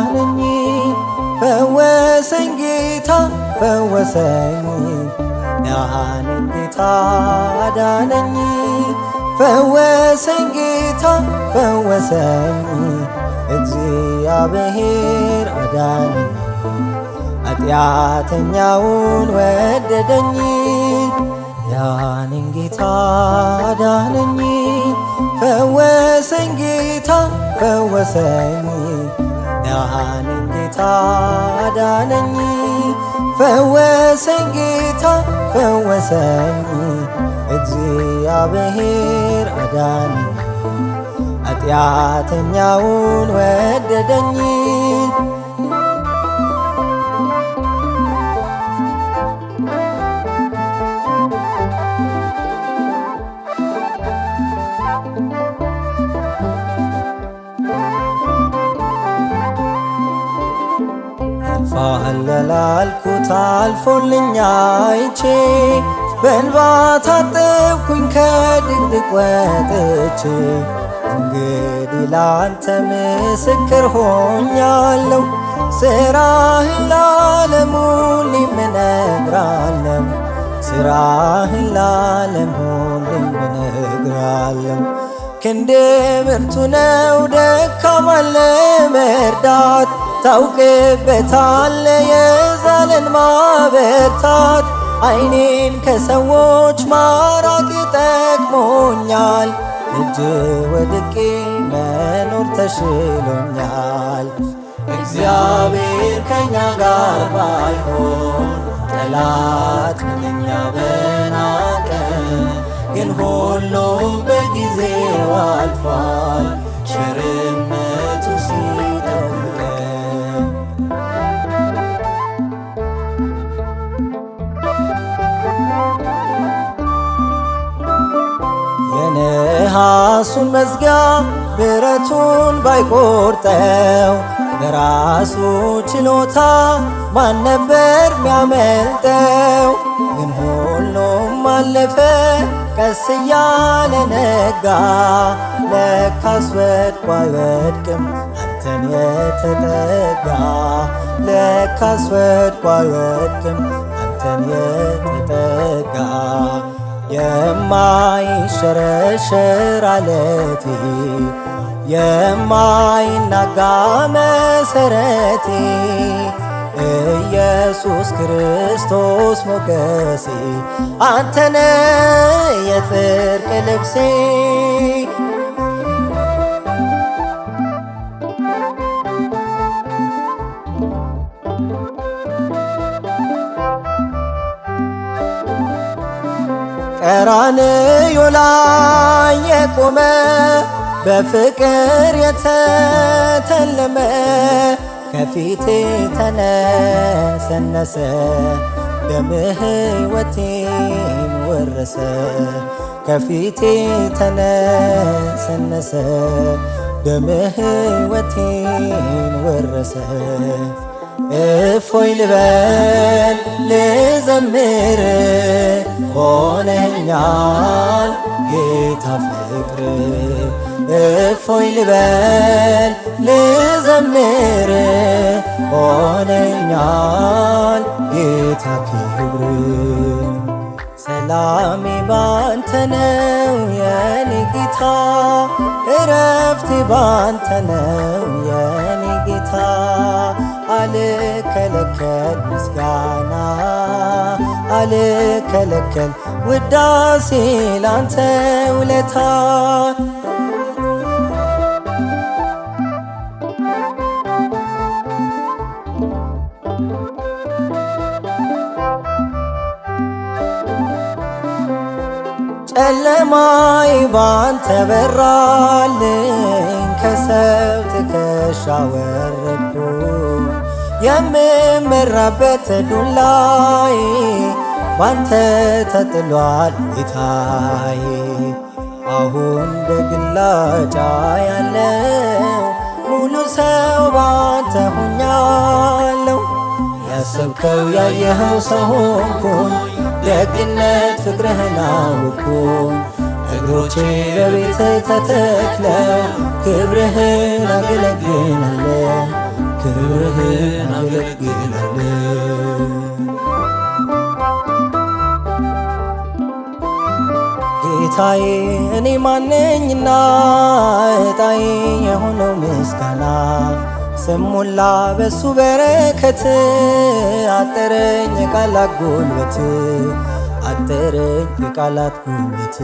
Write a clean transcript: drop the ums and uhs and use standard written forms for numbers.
አዳነኝ ፈወሰኝ ጌታ ፈወሰኝ ዳነኝ ጌታ አዳነኝ ፈወሰኝ ጌታ ፈወሰኝ እግዚአብሔር አዳነኝ ኃጢአተኛውን ወደደኝ ዳነኝ ጌታ አዳነኝ ፈወሰኝ ጌታ ፈወሰኝ ዳነኝ ጌታ አዳነኝ ፈወሰኝ ጌታ ፈወሰኝ እግዚአብሔር አዳነኝ ኃጢአተኛውን ወደደኝ አለላልኩት አልፎልኛ አይቼ በእንባ ታጠብኩኝ ከድቅድቅ ወጥቼ እንግዲህ ላንተ ምስክር ሆኛለሁ ስራህን ለዓለም ሁሌም እነግራለሁ ስራህን ለዓለም ሁሌም እነግራለሁ ክንድ ብርቱ ነው ደካማን ለመርዳት ታውቅበታለ የዛለን ማበርታት ዓይኔን ከሰዎች ማራቅ ጠቅሞኛል እጅ ወድቄ መኖር ተሽሎኛል እግዚአብሔር ከኛ ጋር ባይሆን ጠላት ምንኛ በናቀ ግን ሁሉም በጊዜው አልፏል ቸርነቱ ሲጠብቀን የነሐሱን መዝጊያ ብረቱን ባይቆርጠው በራሱ ችሎታ ማን ነበር ሚያመልጠው ግን ሁሉም አለፈ ቀስ እያለ ነጋ ለካስ ወድቆ አይወድቅም አንተን የተጠጋ ለካስ ወድቆ አይወድቅም አንተን የተጠጋ የማይሸረሸር አለቴ የማይናጋ መሰረቴ ኢየሱስ ክርስቶስ ሞገሴ አንተነ የጽድቅ ልብሴ ቀራንዮ ላይ የቆመ በፍቅር የተተለመ ከፊቴ ተነሰነሰ ደምህ ሕይወቴን ወረሰ ከፊቴ ተነሰነሰ ደምህ ሕይወቴን ወረሰ እፎይ ልበል ልዘምር ሆነኛል ጌታ ፍቅር እፎይ ልበል ልዘምር ሆነኛል ጌታ ክብር ሰላሜ ባንተ ነው የኔ ጌታ እረፍቴ ባንተ ነው የኔ ጌታ አልከለከል ምስጋና አልከለከል ውዳሴ ላንተ ውለታ ጨለማይ ባንተ በራልኝ ከሰው ትከሻ ወረድኩ የምመራበት ዱላዬ ባንተ ተጥሏል ጌታዬ አሁን በግላጫ ያለው ሙሉ ሰው ባንተ ሆኛለሁ ያሰብከው ያየኸው ሰው ሆንኩኝ ደግነት ፍቅርህን አወቅኩኝ እግሮቼ በቤትህ ተተክለው ክብርህን አገለግላለሁ ክብርህን አገለግላለሁ። ጌታዬ እኔ ማነኝና ዕጣዬ የሆነው ምስጋና ስሙላ በሱ በረከት አጠረኝ የቃላት ጉልበት አጠረኝ የቃላት ጉልበት